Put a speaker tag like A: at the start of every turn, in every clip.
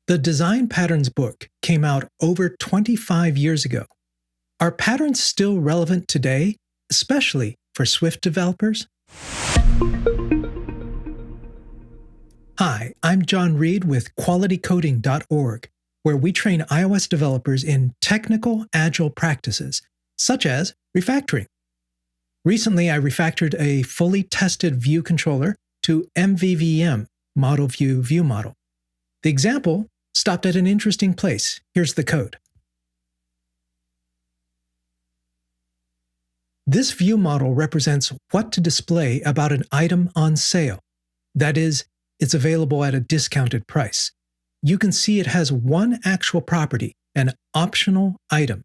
A: The Design Patterns book came out over 25 years ago. Are patterns still relevant today, especially for Swift developers? Hi, I'm John Reed with QualityCoding.org, where we train iOS developers in technical agile practices, such as refactoring. Recently, I refactored a fully tested view controller to MVVM, Model View View Model. The example stopped at an interesting place. Here's the code. This view model represents what to display about an item on sale. That is, it's available at a discounted price. You can see it has one actual property, an optional item.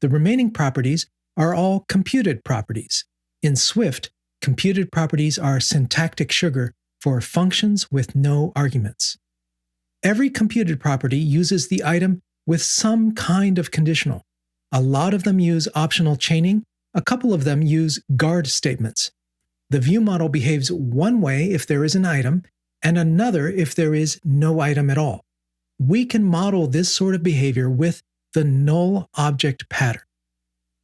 A: The remaining properties are all computed properties. In Swift, computed properties are syntactic sugar for functions with no arguments. Every computed property uses the item with some kind of conditional. A lot of them use optional chaining. A couple of them use guard statements. The view model behaves one way if there is an item, and another if there is no item at all. We can model this sort of behavior with the null object pattern.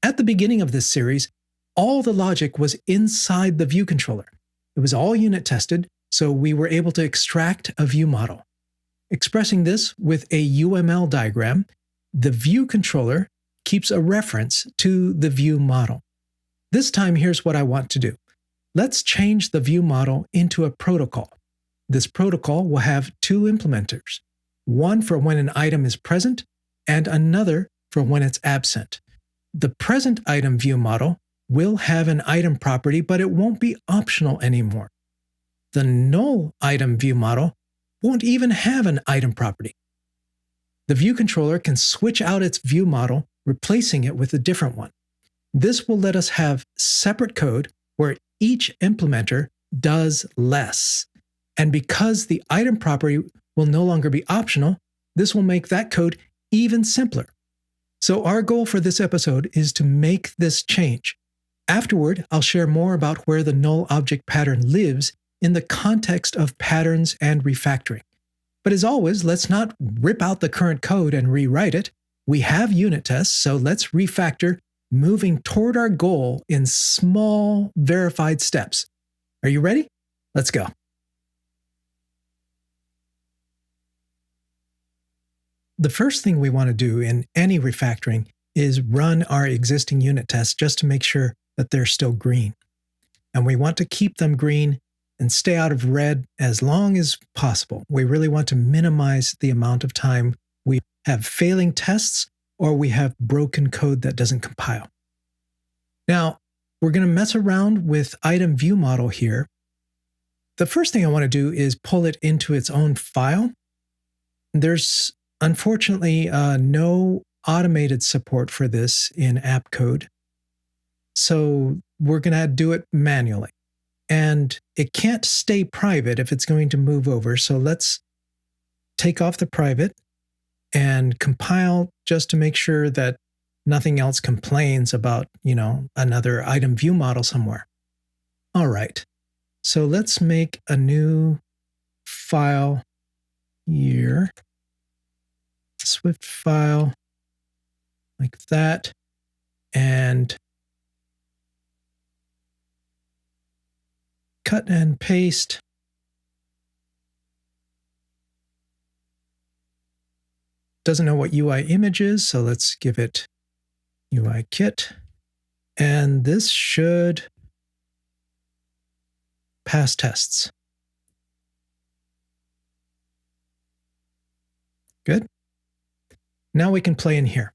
A: At the beginning of this series, all the logic was inside the view controller. It was all unit tested, so we were able to extract a view model. Expressing this with a UML diagram, the view controller keeps a reference to the view model. This time, here's what I want to do. Let's change the view model into a protocol. This protocol will have two implementers, one for when an item is present and another for when it's absent. The present item view model will have an item property, but it won't be optional anymore. The null item view model won't even have an item property. The view controller can switch out its view model, replacing it with a different one. This will let us have separate code where each implementer does less. And because the item property will no longer be optional, this will make that code even simpler. So our goal for this episode is to make this change. Afterward, I'll share more about where the null object pattern lives in the context of patterns and refactoring. But as always, let's not rip out the current code and rewrite it. We have unit tests, so let's refactor, moving toward our goal in small, verified steps. Are you ready? Let's go. The first thing we want to do in any refactoring is run our existing unit tests just to make sure that they're still green. And we want to keep them green and stay out of red as long as possible. We really want to minimize the amount of time we have failing tests or we have broken code that doesn't compile. Now, we're going to mess around with item view model here. The first thing I want to do is pull it into its own file. There's unfortunately no automated support for this in app code. So we're going to do it manually. And it can't stay private if it's going to move over. So let's take off the private and compile just to make sure that nothing else complains about, another item view model somewhere. All right. So let's make a new file here. Swift file like that. And cut and paste. Doesn't know what UI image is, so let's give it UI kit. And this should pass tests. Good. Now we can play in here.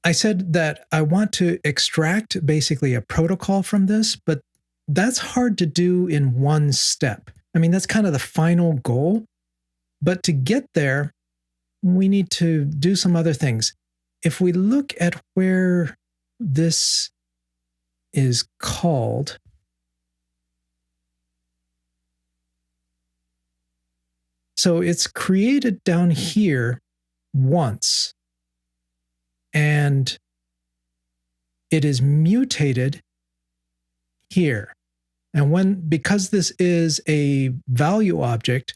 A: I said that I want to extract basically a protocol from this, but that's hard to do in one step. I mean, that's kind of the final goal. But to get there, we need to do some other things. If we look at where this is called, so it's created down here once. And it is mutated here. And because this is a value object,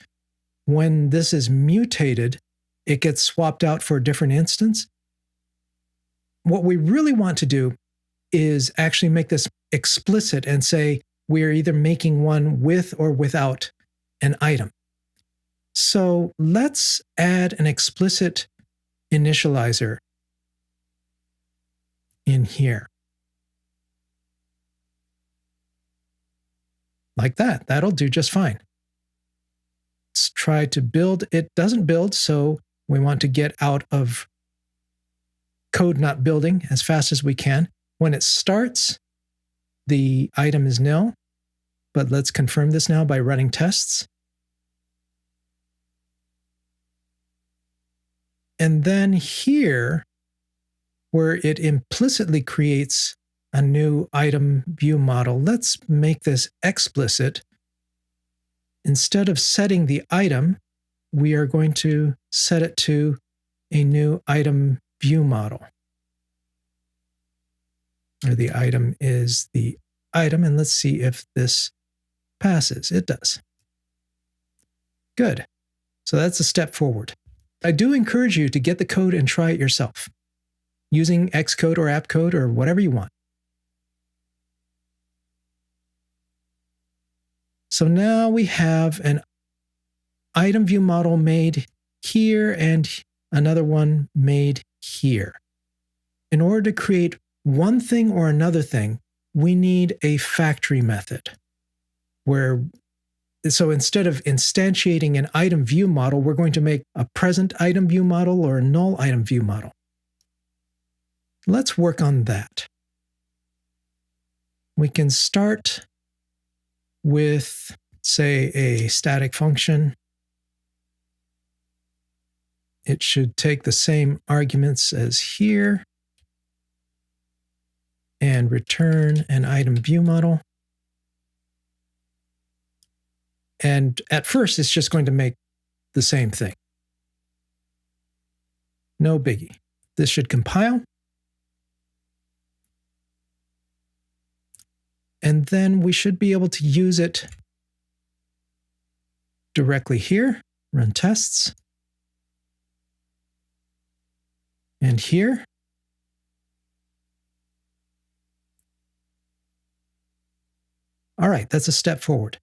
A: when this is mutated, it gets swapped out for a different instance. What we really want to do is actually make this explicit and say we're either making one with or without an item. So let's add an explicit initializer in here. Like that. That'll do just fine. Let's try to build. It doesn't build, so we want to get out of code not building as fast as we can. When it starts, the item is nil, but let's confirm this now by running tests. And then here, where it implicitly creates a new item view model, let's make this explicit. Instead of setting the item, we are going to set it to a new item view model. Or the item is the item, and let's see if this passes. It does. Good. So that's a step forward. I do encourage you to get the code and try it yourself, using Xcode or app code or whatever you want. So now we have an item view model made here and another one made here. In order to create one thing or another thing, we need a factory method so instead of instantiating an item view model, we're going to make a present item view model or a null item view model. Let's work on that. We can start with, say, a static function. It should take the same arguments as here and return an item view model. And at first, it's just going to make the same thing. No biggie. This should compile. And then we should be able to use it directly here. Run tests. And here. All right, that's a step forward.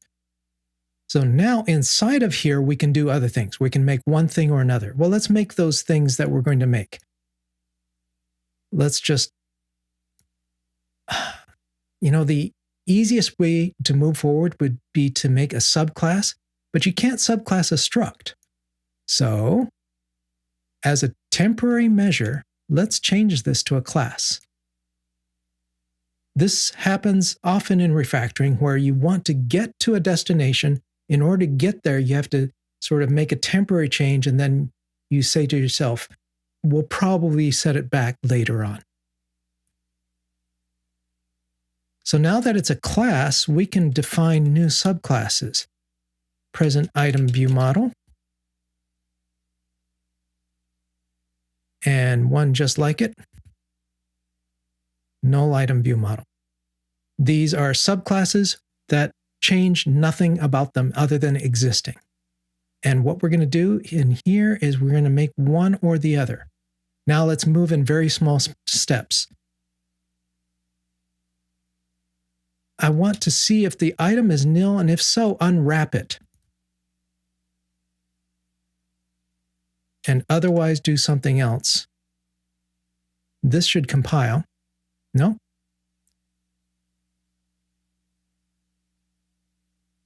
A: So now inside of here, we can do other things. We can make one thing or another. Well, let's make those things that we're going to make. Let's just, the easiest way to move forward would be to make a subclass, but you can't subclass a struct. So as a temporary measure, let's change this to a class. This happens often in refactoring where you want to get to a destination. In order to get there, you have to sort of make a temporary change, and then you say to yourself, we'll probably set it back later on. So now that it's a class, we can define new subclasses. Present item view model. And one just like it. Null item view model. These are subclasses that change nothing about them other than existing. And what we're going to do in here is we're going to make one or the other. Now let's move in very small steps. I want to see if the item is nil, and if so, unwrap it. And otherwise do something else. This should compile. No?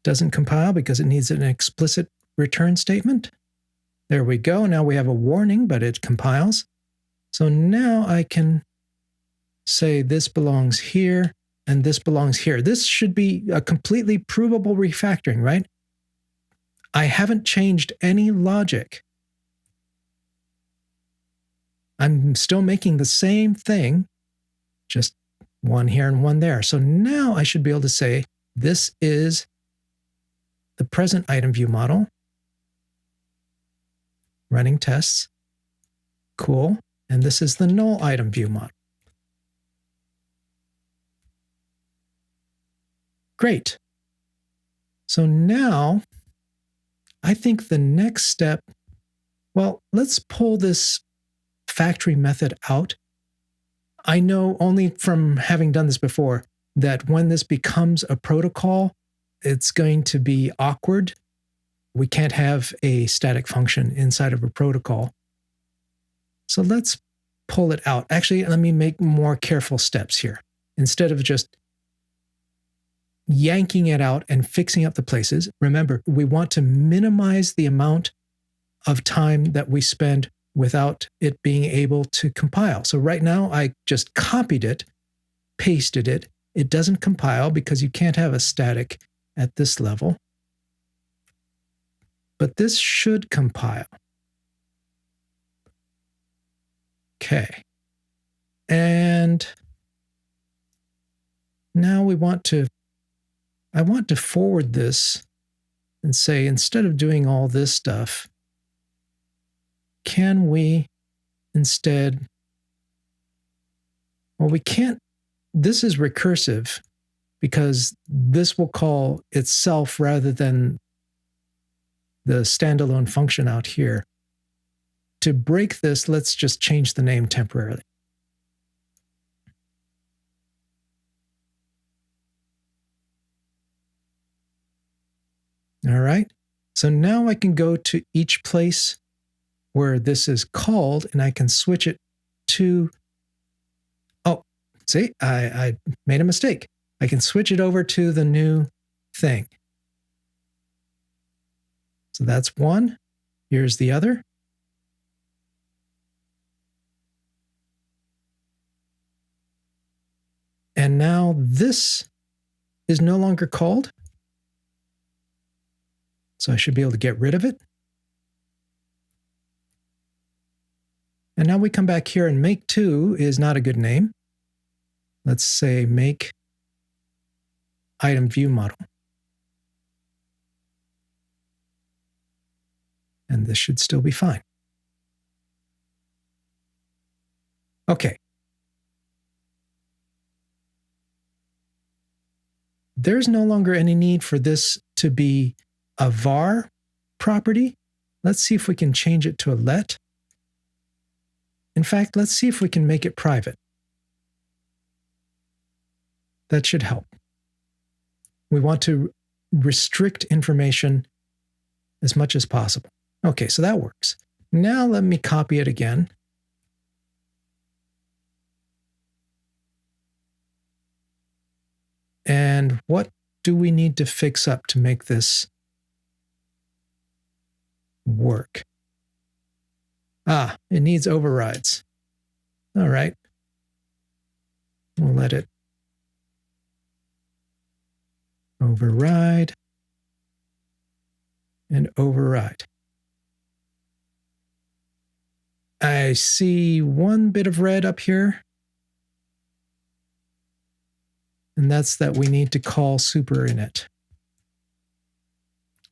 A: Doesn't compile because it needs an explicit return statement. There we go. Now we have a warning, but it compiles. So now I can say this belongs here and this belongs here. This should be a completely provable refactoring, right? I haven't changed any logic. I'm still making the same thing, just one here and one there. So now I should be able to say this is the present item view model. Running tests. Cool. And this is the null item view model. Great. So now I think the next step, well, let's pull this factory method out. I know only from having done this before that when this becomes a protocol, it's going to be awkward. We can't have a static function inside of a protocol. So let's pull it out. Actually, let me make more careful steps here. Instead of just yanking it out and fixing up the places, remember, we want to minimize the amount of time that we spend without it being able to compile. So right now, I just copied it, pasted it. It doesn't compile because you can't have a static at this level. But this should compile. Okay. And now I want to forward this and say, instead of doing all this stuff, can we instead, well, we can't, this is recursive because this will call itself rather than the standalone function out here. To break this, let's just change the name temporarily. All right. So now I can go to each place where this is called and I can switch it to, oh, see, I made a mistake. I can switch it over to the new thing. So that's one. Here's the other. And now this is no longer called. So I should be able to get rid of it. And now we come back here and make2 is not a good name. Let's say make item view model. And this should still be fine. Okay. There's no longer any need for this to be a var property. Let's see if we can change it to a let. In fact, let's see if we can make it private. That should help. We want to restrict information as much as possible. Okay, so that works. Now let me copy it again. And what do we need to fix up to make this work? Ah, it needs overrides. All right. We'll let it override and override. I see one bit of red up here. And that's that we need to call superinit.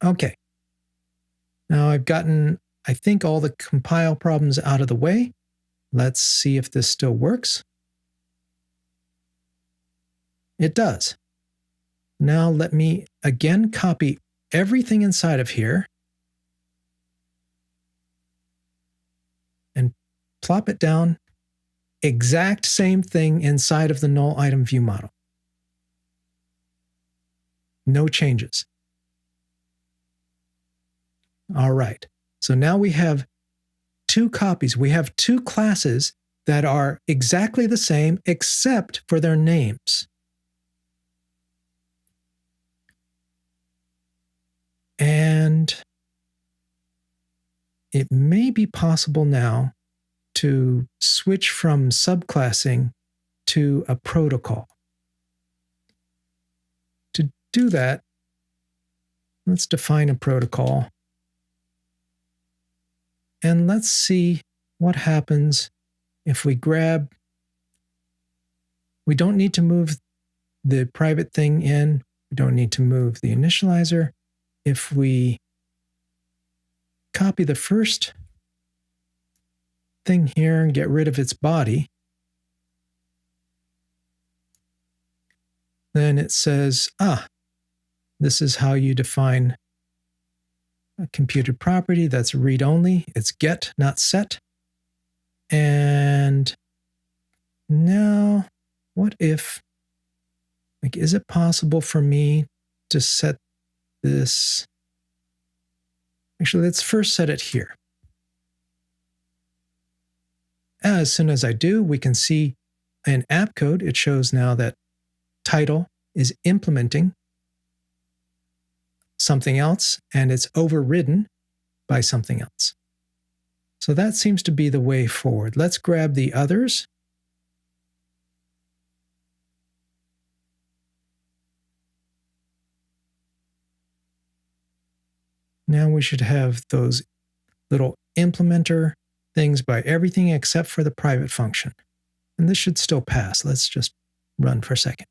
A: Okay. Now I've gotten, I think, all the compile problems out of the way. Let's see if this still works. It does. Now let me again copy everything inside of here and plop it down. Exact same thing inside of the null item view model. No changes. All right. So now we have two copies. We have two classes that are exactly the same except for their names. And it may be possible now to switch from subclassing to a protocol. To do that, let's define a protocol. And let's see what happens if we grab, we don't need to move the private thing in. We don't need to move the initializer. If we copy the first thing here and get rid of its body, then it says, This is how you define a computed property that's read-only. It's get, not set. And now, what if, like, is it possible for me to set this? Actually, let's first set it here. As soon as I do, we can see in app code, it shows now that title is implementing something else, and it's overridden by something else. So that seems to be the way forward. Let's grab the others. Now we should have those little implementer things by everything except for the private function. And this should still pass. Let's just run for a second.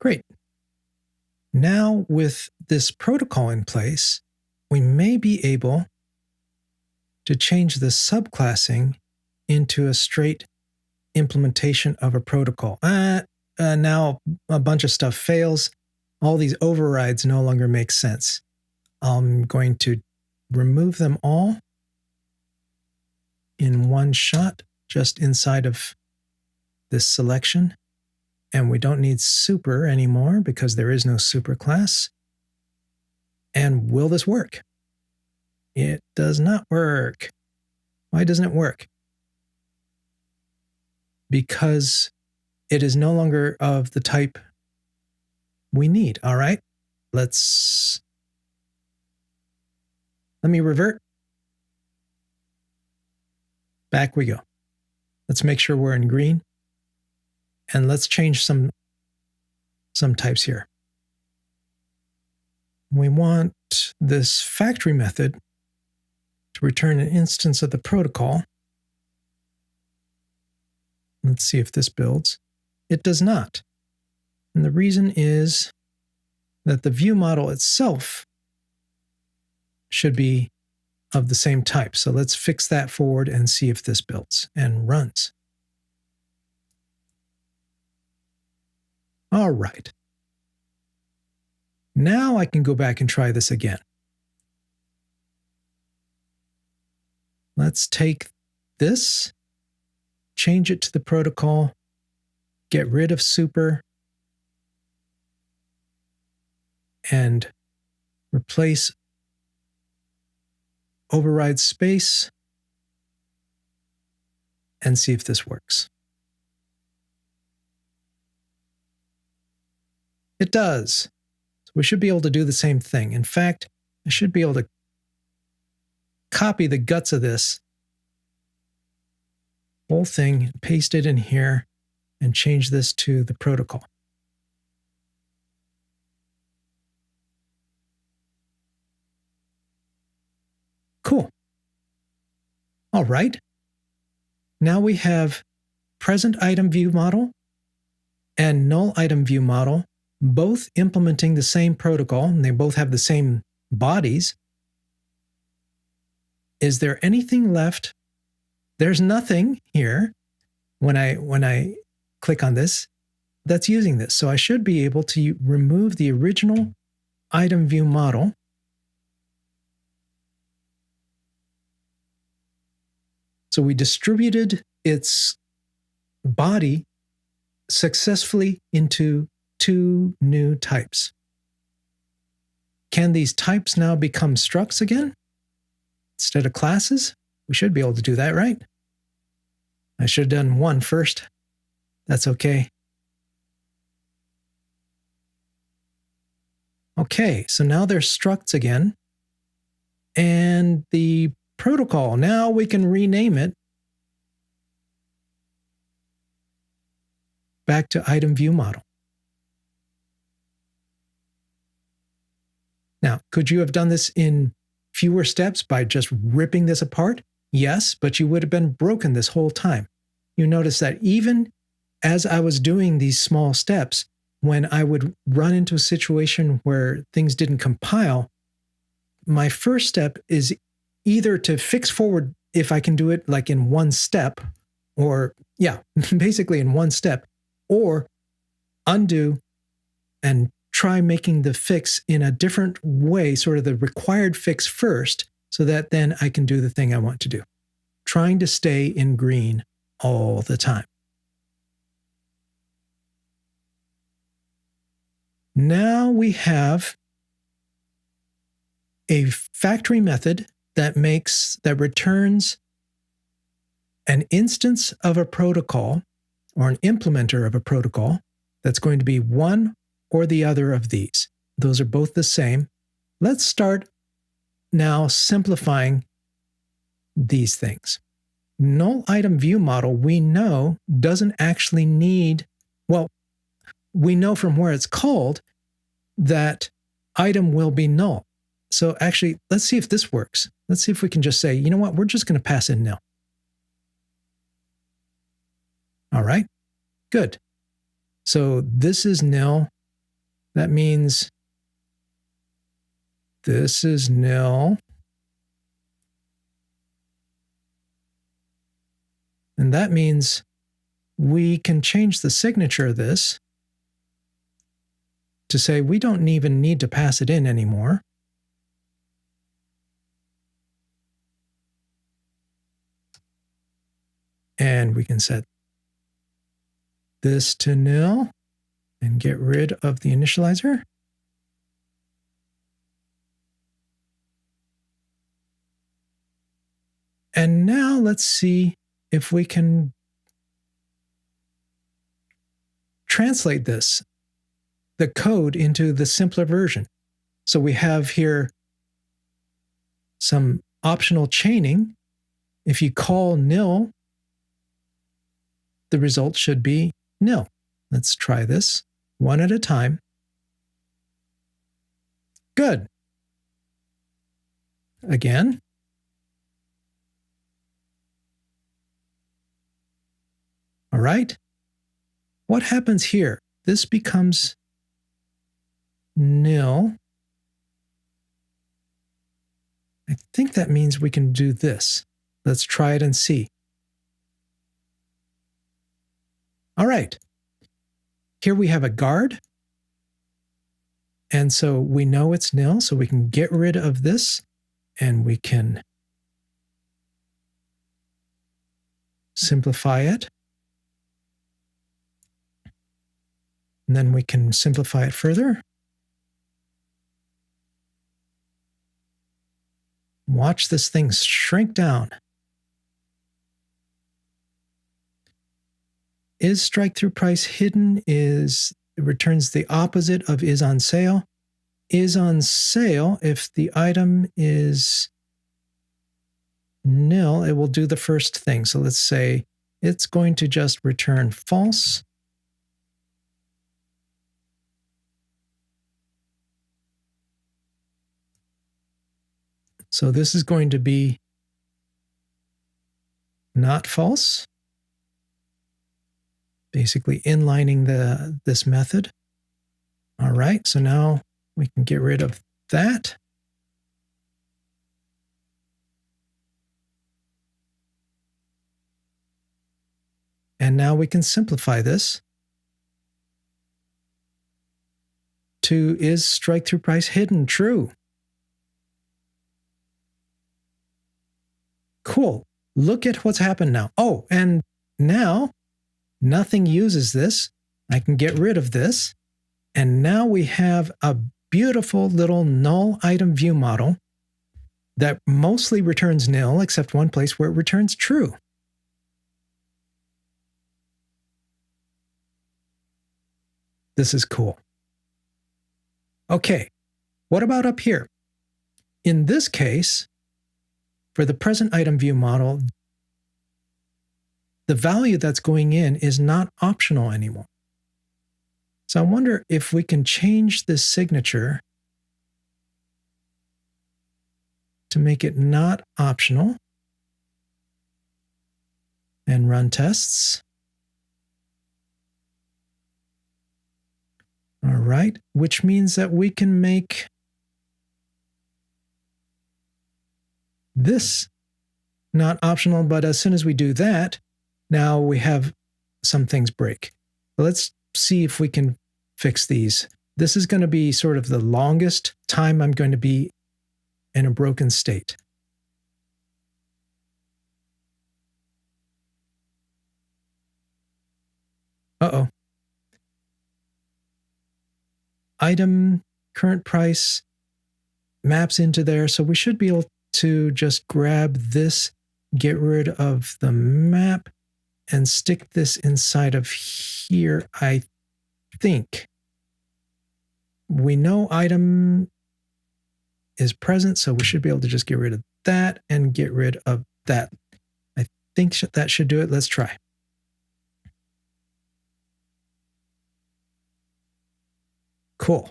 A: Great. Now with this protocol in place, we may be able to change the subclassing into a straight implementation of a protocol. Now a bunch of stuff fails. All these overrides no longer make sense. I'm going to remove them all in one shot, just inside of this selection. And we don't need super anymore because there is no super class. And will this work? It does not work. Why doesn't it work? Because it is no longer of the type we need. All right, let me revert. Back we go. Let's make sure we're in green. And let's change some types here. We want this factory method to return an instance of the protocol. Let's see if this builds. It does not. And the reason is that the view model itself should be of the same type. So let's fix that forward and see if this builds and runs. All right. Now I can go back and try this again. Let's take this, change it to the protocol, get rid of super, and replace override space, and see if this works. It does. So we should be able to do the same thing. In fact, I should be able to copy the guts of this whole thing, paste it in here, and change this to the protocol. Cool. All right. Now we have present item view model and null item view model, both implementing the same protocol, and they both have the same bodies. Is there anything left? There's nothing here when I click on this that's using this. So I should be able to remove the original item view model. So we distributed its body successfully into two new types. Can these types now become structs again instead of classes? We should be able to do that, right? I should have done one first. That's okay. Okay, so now they're structs again. And the protocol, now we can rename it back to item view model. Now, could you have done this in fewer steps by just ripping this apart? Yes, but you would have been broken this whole time. You notice that even as I was doing these small steps, when I would run into a situation where things didn't compile, my first step is either to fix forward if I can do it like in one step, or basically in one step, or undo, and try making the fix in a different way, sort of the required fix first, so that then I can do the thing I want to do. Trying to stay in green all the time. Now we have a factory method that returns an instance of a protocol or an implementer of a protocol that's going to be one or the other of these. Those are both the same. Let's start now simplifying these things. Null item view model, we know, doesn't actually need, well, we know from where it's called that item will be null. So actually, let's see if this works. Let's see if we can just say, you know what, we're just going to pass in nil. All right, good. So this is nil. That means this is nil. And that means we can change the signature of this to say we don't even need to pass it in anymore. And we can set this to nil and get rid of the initializer. And now let's see if we can translate this, the code, into the simpler version. So we have here some optional chaining. If you call nil, the result should be nil. Let's try this one at a time. Good. Again. All right. What happens here? This becomes nil. I think that means we can do this. Let's try it and see. All right. Here we have a guard. And so we know it's nil, so we can get rid of this and we can simplify it. And then we can simplify it further. Watch this thing shrink down. Is strike through price hidden? It returns the opposite of is on sale. Is on sale, if the item is nil, it will do the first thing. So let's say it's going to just return false. So this is going to be not false, basically inlining this method. All right, so now we can get rid of that. And now we can simplify this to is strike through price hidden true? Cool. Look at what's happened now. Oh, and now nothing uses this. I can get rid of this. And now we have a beautiful little null item view model that mostly returns nil, except one place where it returns true. This is cool. Okay, what about up here? In this case, for the present item view model, the value that's going in is not optional anymore. So I wonder if we can change this signature to make it not optional and run tests. All right, which means that we can make this not optional, but as soon as we do that, now we have some things break. So let's see if we can fix these. This is going to be sort of the longest time I'm going to be in a broken state. Uh-oh. Item, current price, maps into there. So we should be able to just grab this, get rid of the map, and stick this inside of here, I think. We know item is present, so we should be able to just get rid of that and get rid of that. I think that should do it. Let's try. Cool.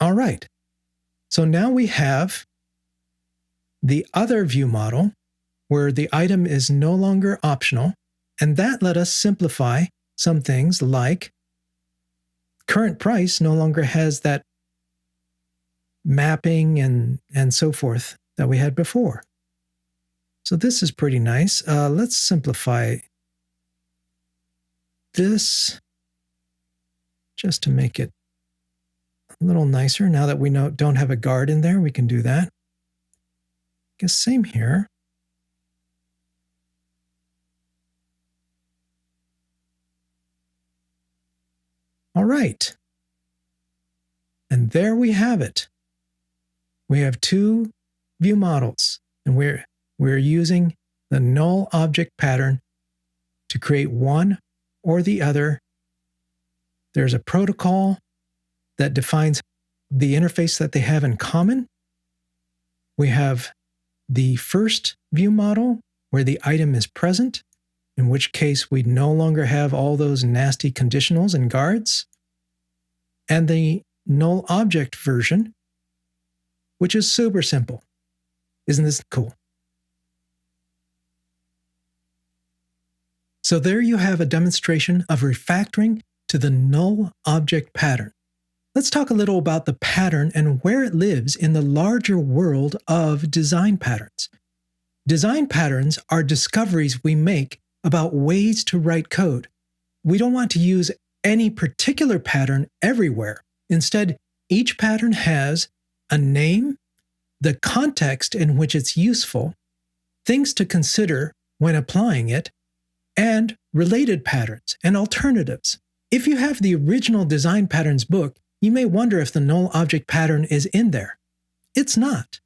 A: All right. So now we have the other view model where the item is no longer optional, and that let us simplify some things like current price no longer has that mapping and so forth that we had before. So this is pretty nice. Let's simplify this just to make it a little nicer. Now that we don't have a guard in there, we can do that. I guess same here. All right. And there we have it. We have two view models, and we're using the null object pattern to create one or the other. There's a protocol that defines the interface that they have in common. We have the first view model where the item is present, in which case we no longer have all those nasty conditionals and guards, and the null object version, which is super simple. Isn't this cool? So there you have a demonstration of refactoring to the null object pattern. Let's talk a little about the pattern and where it lives in the larger world of design patterns. Design patterns are discoveries we make about ways to write code. We don't want to use any particular pattern everywhere. Instead, each pattern has a name, the context in which it's useful, things to consider when applying it, and related patterns and alternatives. If you have the original design patterns book, you may wonder if the null object pattern is in there. It's not.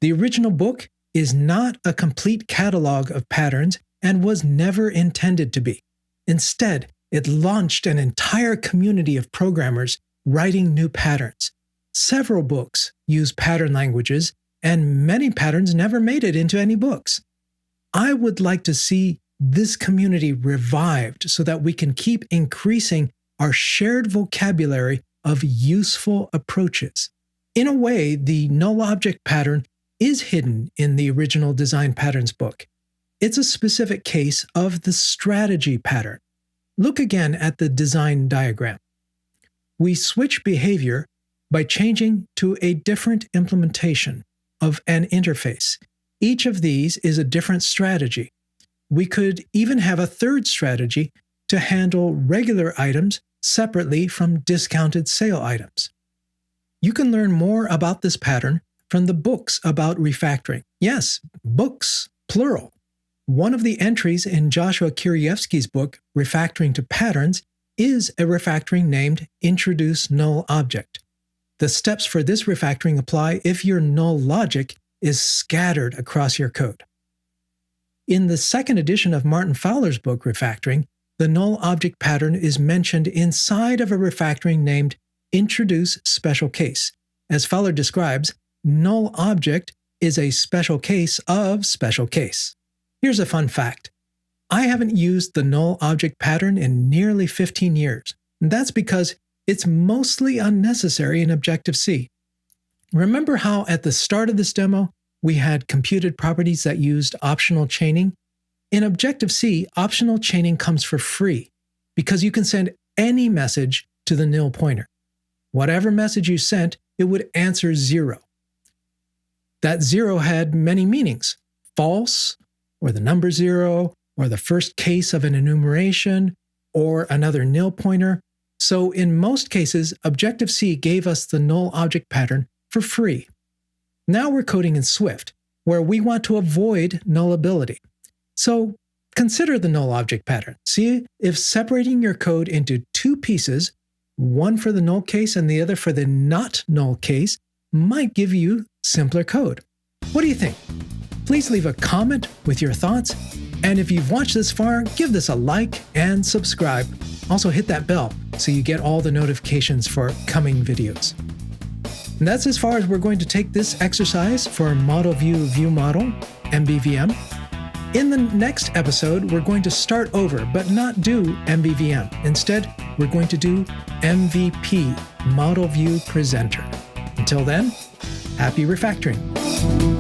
A: The original book is not a complete catalog of patterns and was never intended to be. Instead, it launched an entire community of programmers writing new patterns. Several books use pattern languages, and many patterns never made it into any books. I would like to see this community revived so that we can keep increasing our shared vocabulary of useful approaches. In a way, the null object pattern is hidden in the original design patterns book. It's a specific case of the strategy pattern. Look again at the design diagram. We switch behavior by changing to a different implementation of an interface. Each of these is a different strategy. We could even have a third strategy to handle regular items separately from discounted sale items. You can learn more about this pattern from the books about refactoring. Yes, books, plural. One of the entries in Joshua Kirievsky's book, Refactoring to Patterns, is a refactoring named Introduce Null Object. The steps for this refactoring apply if your null logic is scattered across your code. In the second edition of Martin Fowler's book, Refactoring, the null object pattern is mentioned inside of a refactoring named Introduce Special Case. As Fowler describes, null object is a special case of special case. Here's a fun fact. I haven't used the null object pattern in nearly 15 years. And that's because it's mostly unnecessary in Objective-C. Remember how at the start of this demo, we had computed properties that used optional chaining? In Objective-C, optional chaining comes for free because you can send any message to the nil pointer. Whatever message you sent, it would answer 0. That 0 had many meanings: false, or the number 0, or the first case of an enumeration, or another nil pointer. So in most cases, Objective-C gave us the null object pattern for free. Now we're coding in Swift, where we want to avoid nullability. So consider the null object pattern. See if separating your code into two pieces, one for the null case and the other for the not null case, might give you simpler code. What do you think? Please leave a comment with your thoughts. And if you've watched this far, give this a like and subscribe. Also hit that bell so you get all the notifications for coming videos. And that's as far as we're going to take this exercise for Model View View Model, MVVM. In the next episode, we're going to start over, but not do MVVM. Instead, we're going to do MVP, Model View Presenter. Until then, happy refactoring.